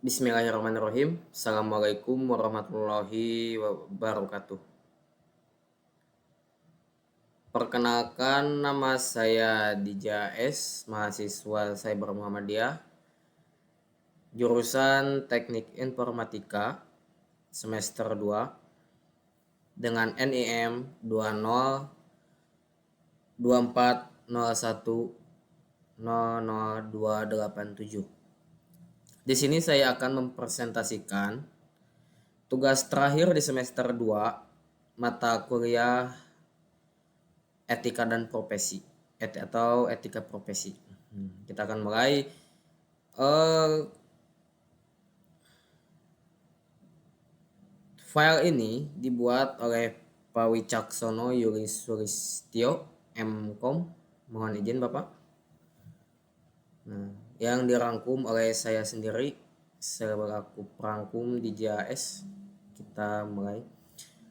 Bismillahirrahmanirrahim. Assalamualaikum warahmatullahi wabarakatuh. Perkenalkan, nama saya Dija S, mahasiswa Cyber Muhammadiyah, jurusan Teknik Informatika semester 2 dengan NIM 202401000287. Di sini saya akan mempresentasikan tugas terakhir di semester 2 mata kuliah etika dan profesi atau etika profesi. Kita akan mulai. File ini dibuat oleh Pak Wicaksono Yuri Sulistyo MKom. Mohon izin Bapak. Yang dirangkum oleh saya sendiri selaku perangkum di JAS. Kita mulai.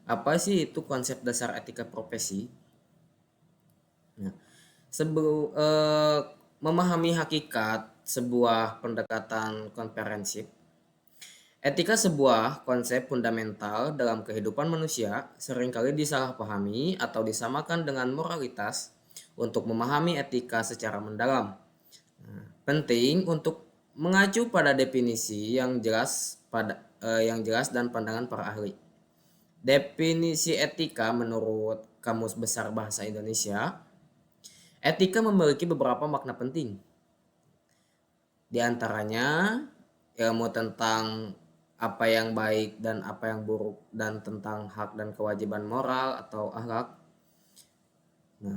Apa sih itu konsep dasar etika profesi? Sebelum memahami hakikat sebuah pendekatan komprehensif, etika sebuah konsep fundamental dalam kehidupan manusia seringkali disalahpahami atau disamakan dengan moralitas. Untuk memahami etika secara mendalam, penting untuk mengacu pada definisi yang jelas dan pandangan para ahli. Definisi etika menurut Kamus Besar Bahasa Indonesia, etika memiliki beberapa makna penting. Di antaranya ilmu tentang apa yang baik dan apa yang buruk, dan tentang hak dan kewajiban moral atau akhlak.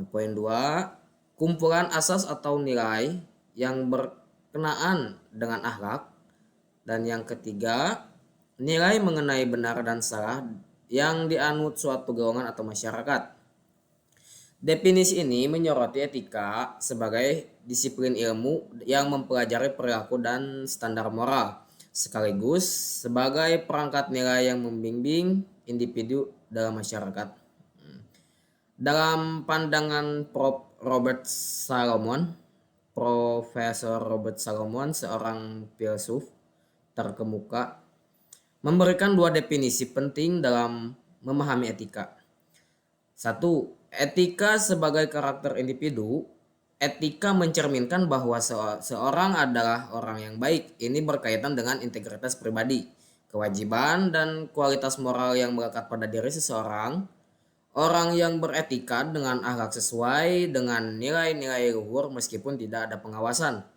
Poin 2, kumpulan asas atau nilai yang berkenaan dengan akhlak. Dan yang ketiga, nilai mengenai benar dan salah yang dianut suatu golongan atau masyarakat. Definisi ini menyoroti etika sebagai disiplin ilmu yang mempelajari perilaku dan standar moral, sekaligus sebagai perangkat nilai yang membimbing individu dalam masyarakat. Dalam pandangan Profesor Robert Salomon, seorang filsuf terkemuka, memberikan dua definisi penting dalam memahami etika. 1. Etika sebagai karakter individu. Etika mencerminkan bahwa seorang adalah orang yang baik. Ini berkaitan dengan integritas pribadi, kewajiban, dan kualitas moral yang melekat pada diri seseorang. Orang yang beretika dengan akhlak sesuai dengan nilai-nilai luhur meskipun tidak ada pengawasan.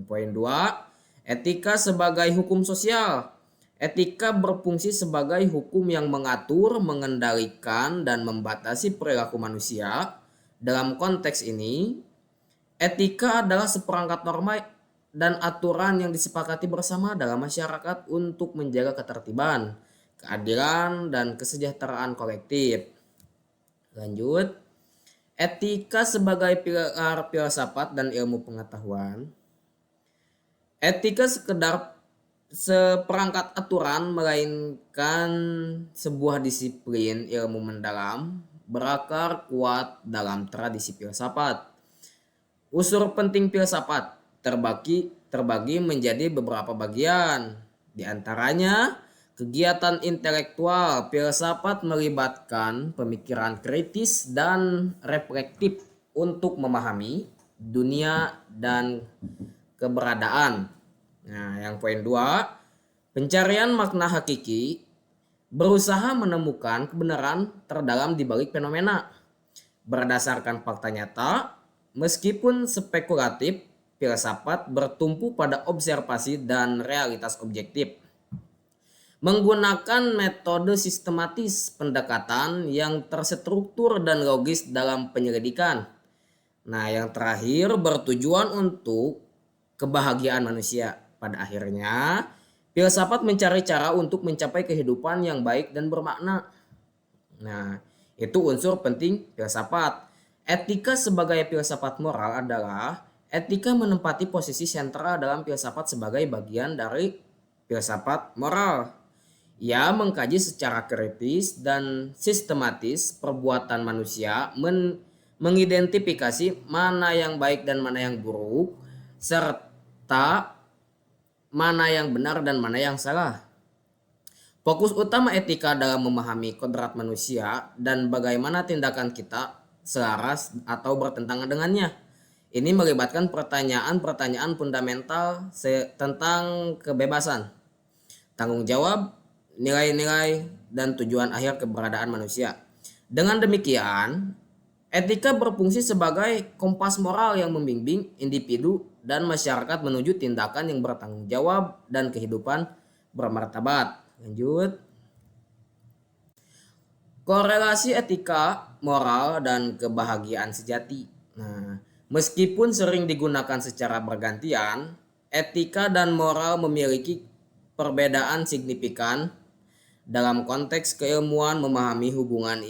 Poin 2, etika sebagai hukum sosial. Etika berfungsi sebagai hukum yang mengatur, mengendalikan, dan membatasi perilaku manusia. Dalam konteks ini, etika adalah seperangkat norma dan aturan yang disepakati bersama dalam masyarakat untuk menjaga ketertiban, keadilan, dan kesejahteraan kolektif. Lanjut, etika sebagai pilar filsafat dan ilmu pengetahuan. Etika seperangkat aturan, melainkan sebuah disiplin ilmu mendalam berakar kuat dalam tradisi filsafat. Unsur penting filsafat terbagi menjadi beberapa bagian. Di antaranya, kegiatan intelektual. Filsafat melibatkan pemikiran kritis dan reflektif untuk memahami dunia dan keberadaan. Yang poin 2, pencarian makna hakiki, berusaha menemukan kebenaran terdalam di balik fenomena berdasarkan fakta nyata. Meskipun spekulatif, filsafat bertumpu pada observasi dan realitas objektif, menggunakan metode sistematis pendekatan yang terstruktur dan logis dalam penyelidikan. Yang terakhir, bertujuan untuk kebahagiaan manusia. Pada akhirnya, filsafat mencari cara untuk mencapai kehidupan yang baik dan bermakna. Itu unsur penting filsafat. Etika sebagai filsafat moral adalah etika menempati posisi sentral dalam filsafat sebagai bagian dari filsafat moral. Ia mengkaji secara kritis dan sistematis perbuatan manusia, mengidentifikasi mana yang baik dan mana yang buruk, serta mana yang benar dan mana yang salah. Fokus utama etika dalam memahami kodrat manusia dan bagaimana tindakan kita selaras atau bertentangan dengannya. Ini melibatkan pertanyaan-pertanyaan fundamental tentang kebebasan, tanggung jawab, nilai-nilai, dan tujuan akhir keberadaan manusia. Dengan demikian, etika berfungsi sebagai kompas moral yang membimbing individu dan masyarakat menuju tindakan yang bertanggung jawab dan kehidupan bermartabat. Lanjut. Korelasi etika, moral, dan kebahagiaan sejati. Nah, meskipun sering digunakan secara bergantian, etika dan moral memiliki perbedaan signifikan dalam konteks keilmuan. Memahami hubungan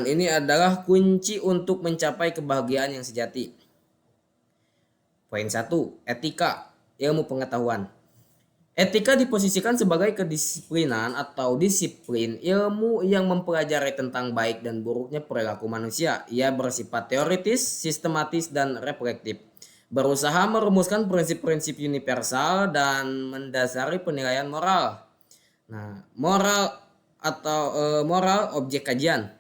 ini adalah kunci untuk mencapai kebahagiaan yang sejati. Poin 1, etika, ilmu pengetahuan. Etika diposisikan sebagai kedisiplinan atau disiplin ilmu yang mempelajari tentang baik dan buruknya perilaku manusia. Ia bersifat teoritis, sistematis, dan reflektif, berusaha merumuskan prinsip-prinsip universal dan mendasari penilaian moral. Nah, moral objek kajian.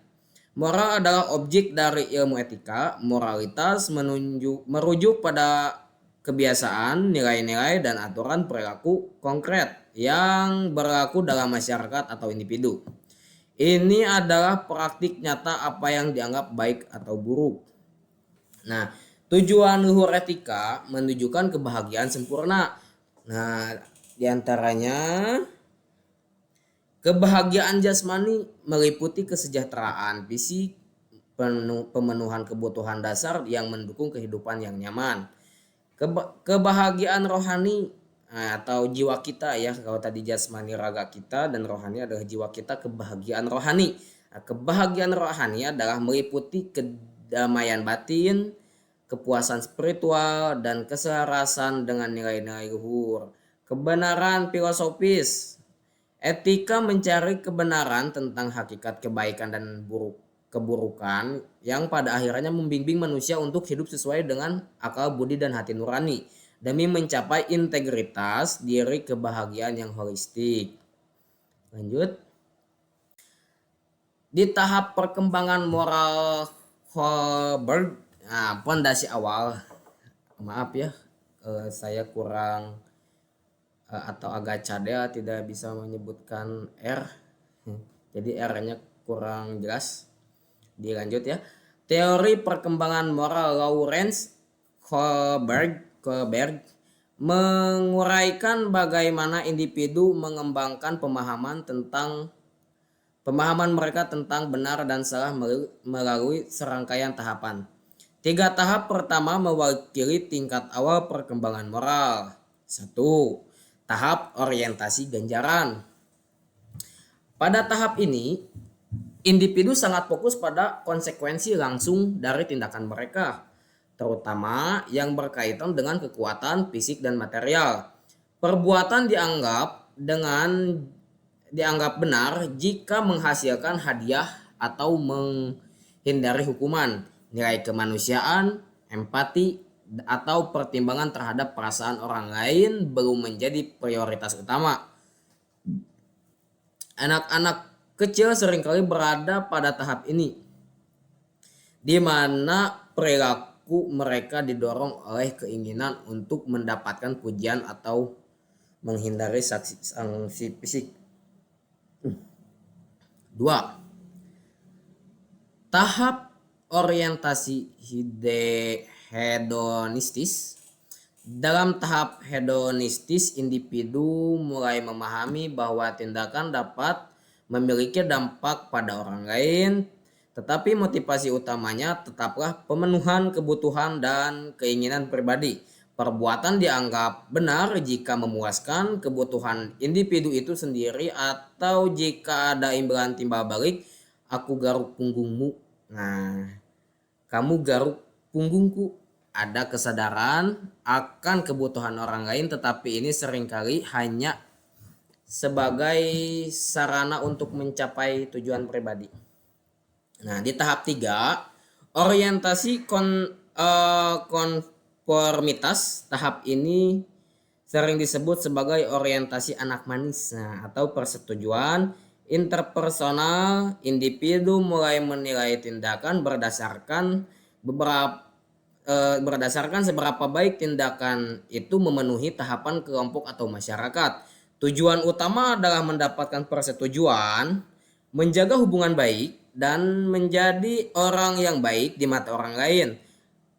Moral adalah objek dari ilmu etika. Moralitas merujuk pada kebiasaan, nilai-nilai, dan aturan perilaku konkret yang berlaku dalam masyarakat atau individu. Ini adalah praktik nyata apa yang dianggap baik atau buruk. Nah, tujuan luhur etika menunjukkan kebahagiaan sempurna. Nah, diantaranya kebahagiaan jasmani meliputi kesejahteraan fisik, pemenuhan kebutuhan dasar yang mendukung kehidupan yang nyaman. Kebahagiaan rohani atau jiwa kita ya, kalau tadi jasmani raga kita dan rohani adalah jiwa kita, kebahagiaan rohani. Nah, kebahagiaan rohani adalah meliputi kedamaian batin, kepuasan spiritual, dan keselarasan dengan nilai-nilai luhur. Kebenaran filosofis. Etika mencari kebenaran tentang hakikat kebaikan dan keburukan yang pada akhirnya membimbing manusia untuk hidup sesuai dengan akal budi dan hati nurani demi mencapai integritas diri, kebahagiaan yang holistik. Lanjut. Di tahap perkembangan moral Holberg, pondasi awal, maaf ya, saya kurang atau agak cadel tidak bisa menyebutkan R, jadi R-nya kurang jelas. Dilanjut ya. Teori perkembangan moral Lawrence Kohlberg menguraikan bagaimana individu mengembangkan pemahaman mereka tentang benar dan salah melalui serangkaian tahapan. 3 tahap pertama mewakili tingkat awal perkembangan moral. 1. Tahap orientasi ganjaran. Pada tahap ini, individu sangat fokus pada konsekuensi langsung dari tindakan mereka, terutama yang berkaitan dengan kekuatan fisik dan material. Perbuatan dianggap benar jika menghasilkan hadiah atau menghindari hukuman. Nilai kemanusiaan, empati, atau pertimbangan terhadap perasaan orang lain belum menjadi prioritas utama. Anak-anak kecil seringkali berada pada tahap ini, di mana perilaku mereka didorong oleh keinginan untuk mendapatkan pujian atau menghindari sanksi fisik. 2. Tahap orientasi hedonistis. Dalam tahap hedonistis, individu mulai memahami bahwa tindakan dapat memiliki dampak pada orang lain, tetapi motivasi utamanya tetaplah pemenuhan kebutuhan dan keinginan pribadi. Perbuatan dianggap benar jika memuaskan kebutuhan individu itu sendiri atau jika ada imbalan timbal balik, aku garuk punggungmu. Nah, kamu garuk punggungku. Ada kesadaran akan kebutuhan orang lain, tetapi ini seringkali hanya sebagai sarana untuk mencapai tujuan pribadi. Nah, di tahap 3, orientasi konformitas, tahap ini sering disebut sebagai orientasi anak manis. Nah, atau persetujuan interpersonal. Individu mulai menilai tindakan berdasarkan seberapa baik tindakan itu memenuhi tahapan kelompok atau masyarakat. Tujuan utama adalah mendapatkan persetujuan, menjaga hubungan baik, dan menjadi orang yang baik di mata orang lain.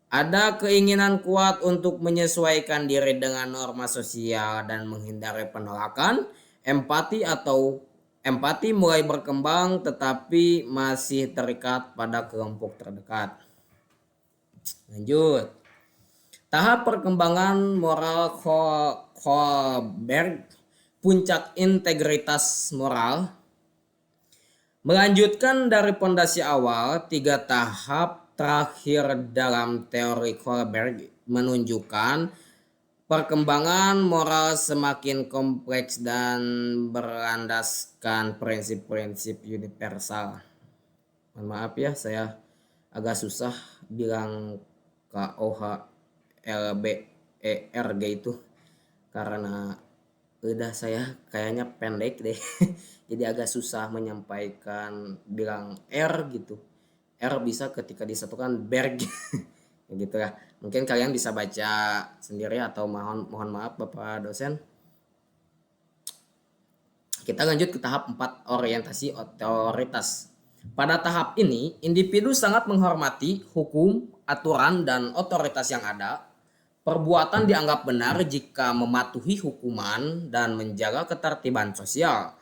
Ada keinginan kuat untuk menyesuaikan diri dengan norma sosial dan menghindari penolakan. Empati mulai berkembang tetapi masih terikat pada kelompok terdekat. Lanjut. Tahap perkembangan moral Kohlberg, puncak integritas moral. Melanjutkan dari pondasi awal, 3 tahap terakhir dalam teori Kohlberg menunjukkan perkembangan moral semakin kompleks dan berlandaskan prinsip-prinsip universal. Mohon maaf ya, saya agak susah bilang KOHLBERG itu karena udah saya kayaknya pendek deh. Jadi agak susah menyampaikan bilang R gitu. R bisa ketika disatukan berg. Ya gitu ya. Mungkin kalian bisa baca sendiri atau mohon maaf Bapak dosen. Kita lanjut ke tahap 4, orientasi otoritas. Pada tahap ini, individu sangat menghormati hukum, aturan, dan otoritas yang ada. Perbuatan dianggap benar jika mematuhi hukuman dan menjaga ketertiban sosial.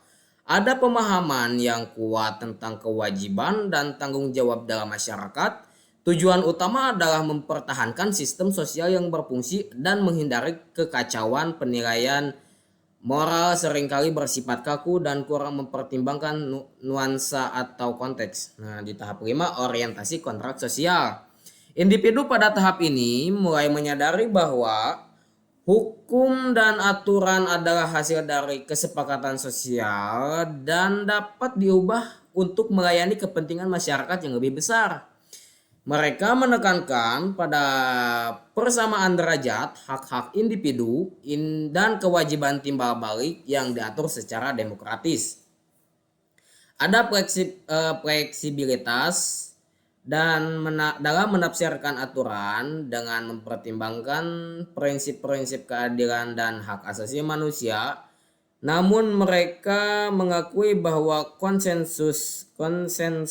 Ada pemahaman yang kuat tentang kewajiban dan tanggung jawab dalam masyarakat. Tujuan utama adalah mempertahankan sistem sosial yang berfungsi dan menghindari kekacauan. Penilaian moral seringkali bersifat kaku dan kurang mempertimbangkan nuansa atau konteks. Nah, di tahap 5, orientasi kontrak sosial. Individu pada tahap ini mulai menyadari bahwa hukum dan aturan adalah hasil dari kesepakatan sosial dan dapat diubah untuk melayani kepentingan masyarakat yang lebih besar. Mereka menekankan pada persamaan derajat, hak-hak individu, dan kewajiban timbal balik yang diatur secara demokratis. Ada fleksibilitas dan dalam menafsirkan aturan dengan mempertimbangkan prinsip-prinsip keadilan dan hak asasi manusia. Namun mereka mengakui bahwa konsensus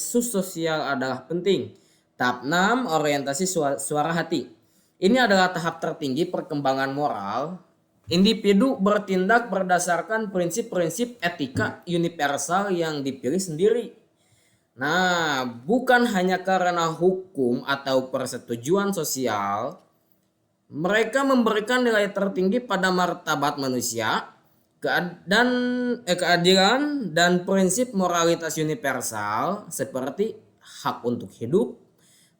sosial adalah penting. Tahap 6, orientasi suara hati. Ini adalah tahap tertinggi perkembangan moral. Individu bertindak berdasarkan prinsip-prinsip etika universal yang dipilih sendiri. Nah, bukan hanya karena hukum atau persetujuan sosial, mereka memberikan nilai tertinggi pada martabat manusia, keadilan, dan prinsip moralitas universal seperti hak untuk hidup,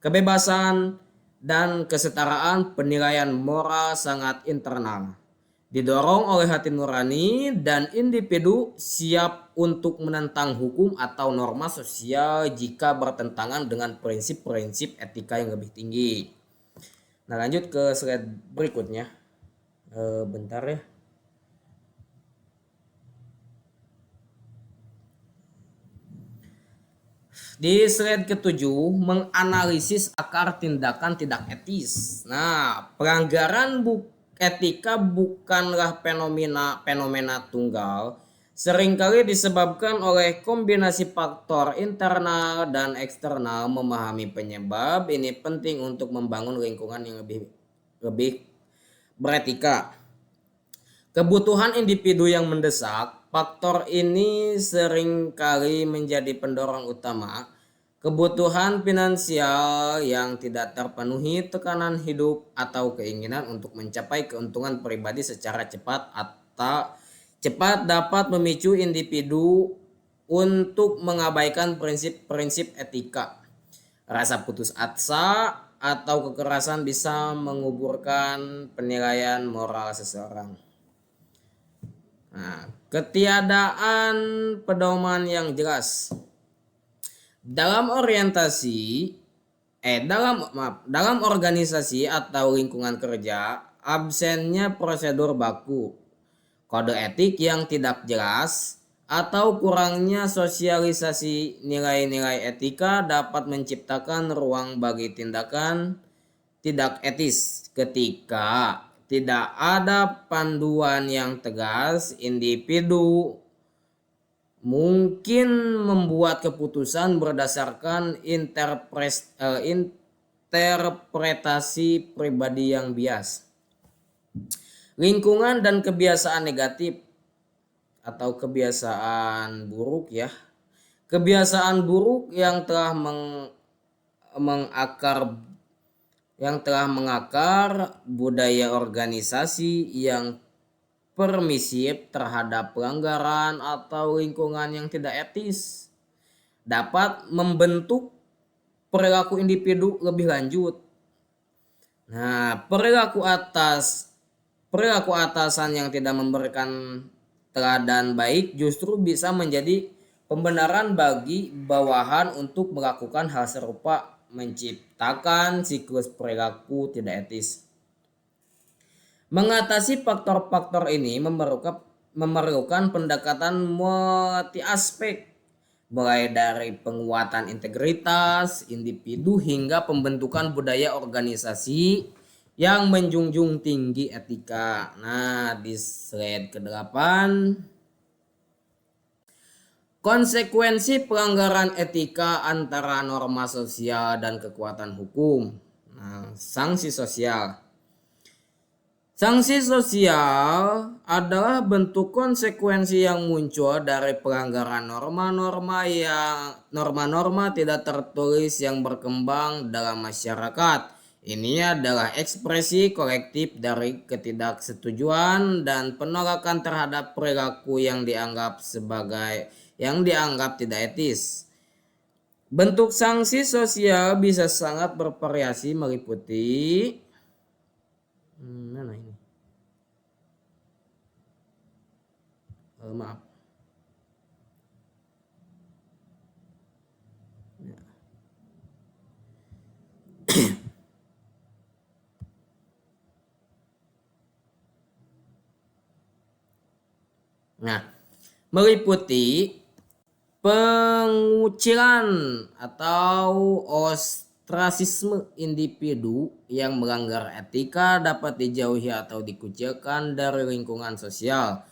kebebasan, dan kesetaraan. Penilaian moral sangat internal, didorong oleh hati nurani, dan individu siap untuk menentang hukum atau norma sosial jika bertentangan dengan prinsip-prinsip etika yang lebih tinggi. Nah, lanjut ke slide berikutnya. Bentar ya. Di slide ke-7, menganalisis akar tindakan tidak etis. Nah, pelanggaran etika bukanlah fenomena tunggal, seringkali disebabkan oleh kombinasi faktor internal dan eksternal. Memahami penyebab ini penting untuk membangun lingkungan yang lebih beretika. Kebutuhan individu yang mendesak, faktor ini seringkali menjadi pendorong utama. Kebutuhan finansial yang tidak terpenuhi, tekanan hidup, atau keinginan untuk mencapai keuntungan pribadi secara cepat dapat memicu individu untuk mengabaikan prinsip-prinsip etika. Rasa putus asa atau kekerasan bisa menguburkan penilaian moral seseorang. Nah, ketiadaan pedoman yang jelas. Dalam orientasi dalam organisasi atau lingkungan kerja, absennya prosedur baku, kode etik yang tidak jelas, atau kurangnya sosialisasi nilai-nilai etika dapat menciptakan ruang bagi tindakan tidak etis. Ketika tidak ada panduan yang tegas, individu mungkin membuat keputusan berdasarkan interpretasi pribadi yang bias. Lingkungan dan kebiasaan negatif atau kebiasaan buruk ya. Kebiasaan buruk yang telah mengakar budaya organisasi yang permisif terhadap pelanggaran atau lingkungan yang tidak etis dapat membentuk perilaku individu lebih lanjut. Nah, perilaku atasan yang tidak memberikan teladan baik justru bisa menjadi pembenaran bagi bawahan untuk melakukan hal serupa, menciptakan siklus perilaku tidak etis. Mengatasi faktor-faktor ini memerlukan pendekatan multi aspek, mulai dari penguatan integritas individu hingga pembentukan budaya organisasi yang menjunjung tinggi etika. Nah, di slide ke-8, konsekuensi pelanggaran etika antara norma sosial dan kekuatan hukum. Nah, sanksi sosial. Sanksi sosial adalah bentuk konsekuensi yang muncul dari pelanggaran norma-norma tidak tertulis yang berkembang dalam masyarakat. Ini adalah ekspresi kolektif dari ketidaksetujuan dan penolakan terhadap perilaku yang dianggap tidak etis. Bentuk sanksi sosial bisa sangat bervariasi meliputi mana ini? Maaf. Nah, meliputi pengucilan atau ostrasisme individu yang melanggar etika dapat dijauhi atau dikucilkan dari lingkungan sosial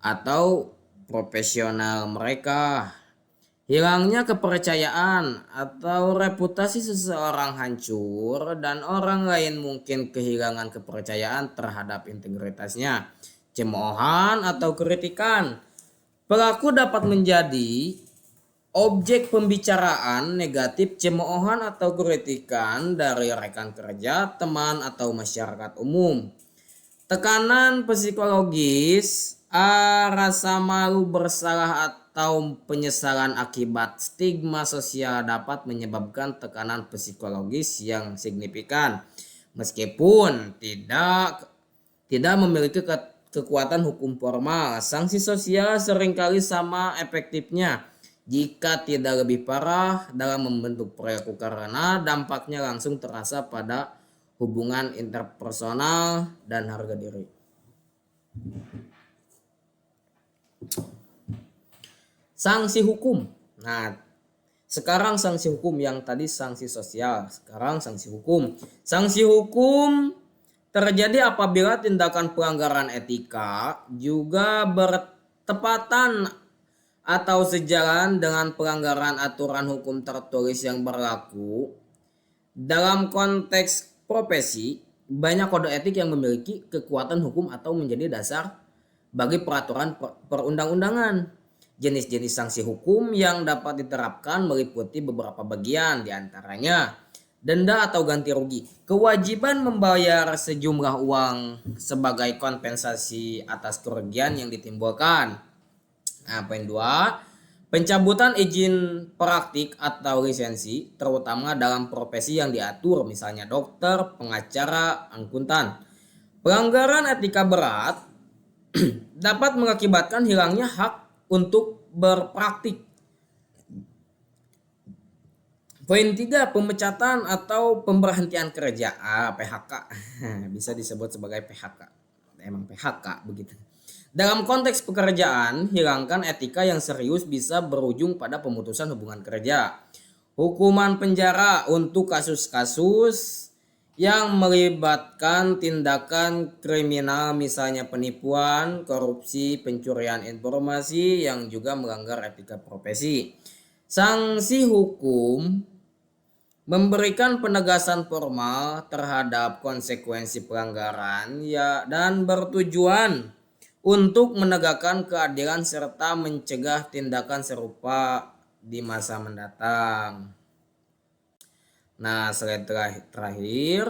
atau profesional mereka. Hilangnya kepercayaan atau reputasi seseorang hancur dan orang lain mungkin kehilangan kepercayaan terhadap integritasnya. Cemoohan atau kritikan. Pelaku dapat menjadi objek pembicaraan negatif, cemoohan atau kritikan dari rekan kerja, teman atau masyarakat umum. Tekanan psikologis, rasa malu, bersalah atau penyesalan akibat stigma sosial dapat menyebabkan tekanan psikologis yang signifikan meskipun tidak memiliki kekuatan hukum formal. Sanksi sosial seringkali sama efektifnya jika tidak lebih parah dalam membentuk perilaku karena dampaknya langsung terasa pada hubungan interpersonal dan harga diri. Sanksi hukum. Nah, sekarang sanksi hukum, yang tadi sanksi sosial, sekarang sanksi hukum. Sanksi hukum terjadi apabila tindakan pelanggaran etika juga bertepatan atau sejalan dengan pelanggaran aturan hukum tertulis yang berlaku. Dalam konteks profesi, banyak kode etik yang memiliki kekuatan hukum atau menjadi dasar bagi peraturan perundang-undangan. Jenis-jenis sanksi hukum yang dapat diterapkan meliputi beberapa bagian, diantaranya denda atau ganti rugi, kewajiban membayar sejumlah uang sebagai kompensasi atas kerugian yang ditimbulkan. Nah, poin 2, pencabutan izin praktik atau lisensi, terutama dalam profesi yang diatur, misalnya dokter, pengacara, akuntan. Pelanggaran etika berat dapat mengakibatkan hilangnya hak untuk berpraktik. Poin 3, pemecatan atau pemberhentian kerja. PHK. Bisa disebut sebagai PHK. Emang PHK begitu. Dalam konteks pekerjaan, hilangkan etika yang serius bisa berujung pada pemutusan hubungan kerja. Hukuman penjara untuk kasus-kasus yang melibatkan tindakan kriminal, misalnya penipuan, korupsi, pencurian informasi yang juga melanggar etika profesi. Sanksi hukum memberikan penegasan formal terhadap konsekuensi pelanggaran dan bertujuan untuk menegakkan keadilan serta mencegah tindakan serupa di masa mendatang. Nah, slide terakhir.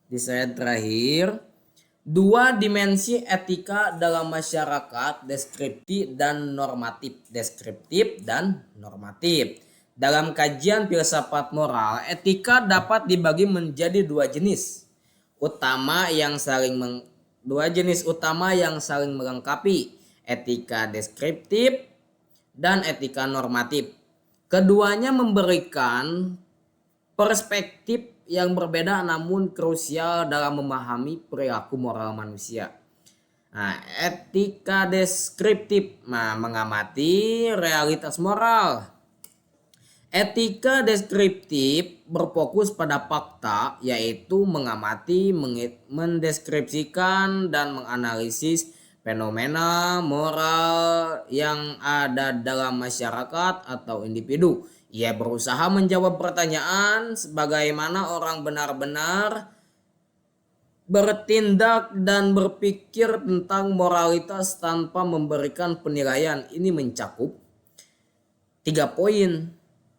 Di slide terakhir, dua dimensi etika dalam masyarakat, deskriptif dan normatif. Deskriptif dan normatif. Dalam kajian filsafat moral, etika dapat dibagi menjadi dua jenis utama yang saling melengkapi, etika deskriptif dan etika normatif. Keduanya memberikan perspektif yang berbeda namun krusial dalam memahami perilaku moral manusia. Nah, etika deskriptif mengamati realitas moral. Etika deskriptif berfokus pada fakta, yaitu mengamati, mendeskripsikan, dan menganalisis fenomena moral yang ada dalam masyarakat atau individu. Ia berusaha menjawab pertanyaan bagaimana orang benar-benar bertindak dan berpikir tentang moralitas tanpa memberikan penilaian. Ini mencakup 3 poin.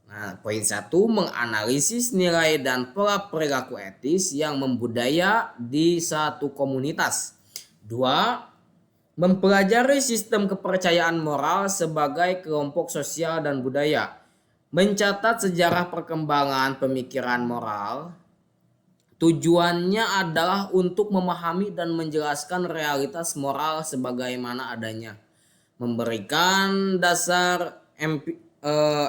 Nah, poin 1, menganalisis nilai dan pola perilaku etis yang membudaya di satu komunitas. 2, mempelajari sistem kepercayaan moral sebagai kelompok sosial dan budaya. Mencatat sejarah perkembangan pemikiran moral. Tujuannya adalah untuk memahami dan menjelaskan realitas moral sebagaimana adanya. Memberikan dasar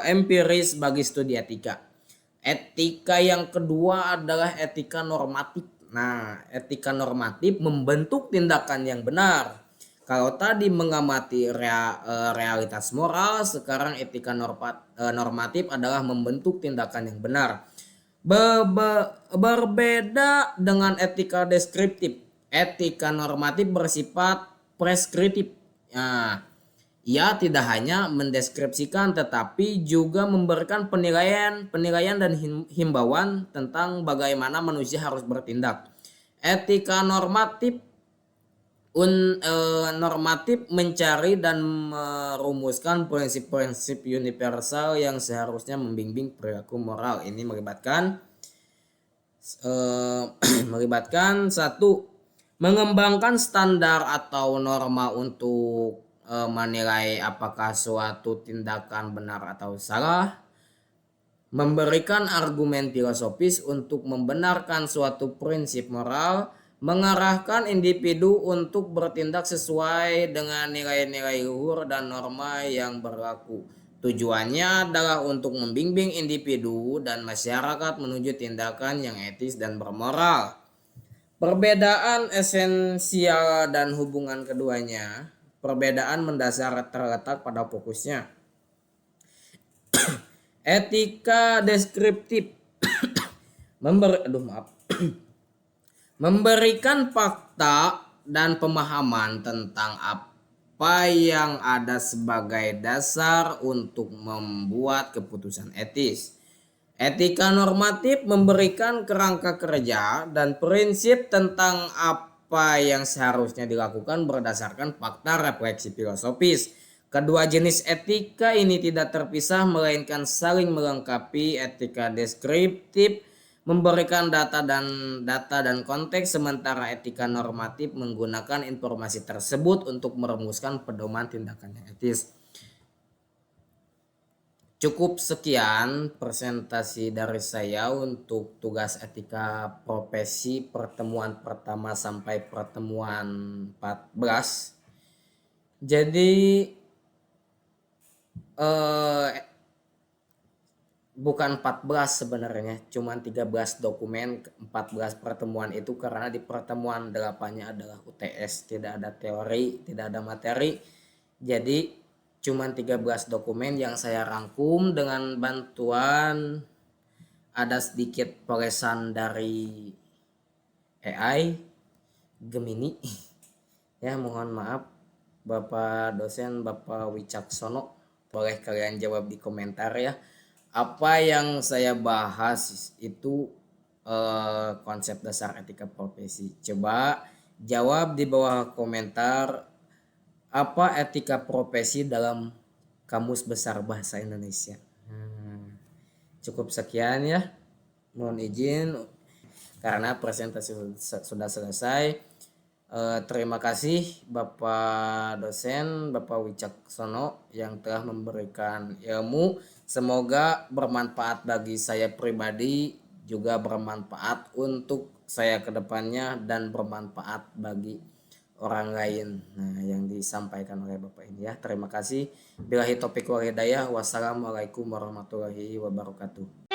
empiris bagi studi etika. Etika yang kedua adalah etika normatif. Nah, etika normatif membentuk tindakan yang benar. Kalau tadi mengamati realitas moral, sekarang etika normatif adalah membentuk tindakan yang benar. Berbeda dengan etika deskriptif. Etika normatif bersifat preskriptif. Nah, ia tidak hanya mendeskripsikan tetapi juga memberikan penilaian dan himbauan tentang bagaimana manusia harus bertindak. Etika normatif mencari dan merumuskan prinsip-prinsip universal yang seharusnya membimbing perilaku moral. Ini melibatkan satu, mengembangkan standar atau norma untuk menilai apakah suatu tindakan benar atau salah, memberikan argumen filosofis untuk membenarkan suatu prinsip moral, mengarahkan individu untuk bertindak sesuai dengan nilai-nilai luhur dan norma yang berlaku. Tujuannya adalah untuk membimbing individu dan masyarakat menuju tindakan yang etis dan bermoral. Perbedaan esensial dan hubungan keduanya. Perbedaan mendasar terletak pada fokusnya. Etika deskriptif memberikan fakta dan pemahaman tentang apa yang ada sebagai dasar untuk membuat keputusan etis. Etika normatif memberikan kerangka kerja dan prinsip tentang apa yang seharusnya dilakukan berdasarkan fakta refleksi filosofis. Kedua jenis etika ini tidak terpisah melainkan saling melengkapi. Etika deskriptif memberikan data dan konteks, sementara etika normatif menggunakan informasi tersebut untuk merumuskan pedoman tindakan yang etis. Cukup sekian presentasi dari saya untuk tugas etika profesi pertemuan pertama sampai pertemuan 14. Jadi eh, bukan 14 sebenarnya, cuman 13 dokumen, 14 pertemuan itu karena di pertemuan 8-nya adalah UTS, tidak ada teori, tidak ada materi. Jadi cuman 13 dokumen yang saya rangkum dengan bantuan ada sedikit polesan dari AI, Gemini. Ya, mohon maaf Bapak dosen, Bapak Wicaksono, boleh kalian jawab di komentar ya. Apa yang saya bahas itu konsep dasar etika profesi. Coba jawab di bawah komentar apa etika profesi dalam Kamus Besar Bahasa Indonesia. Cukup sekian ya. Mohon izin karena presentasi sudah selesai. Terima kasih Bapak dosen, Bapak Wicaksono yang telah memberikan ilmu. Semoga bermanfaat bagi saya pribadi, juga bermanfaat untuk saya ke depannya dan bermanfaat bagi orang lain. Nah, yang disampaikan oleh Bapak ini ya. Terima kasih. Billahi taufiq wal hidayah. Wassalamualaikum warahmatullahi wabarakatuh.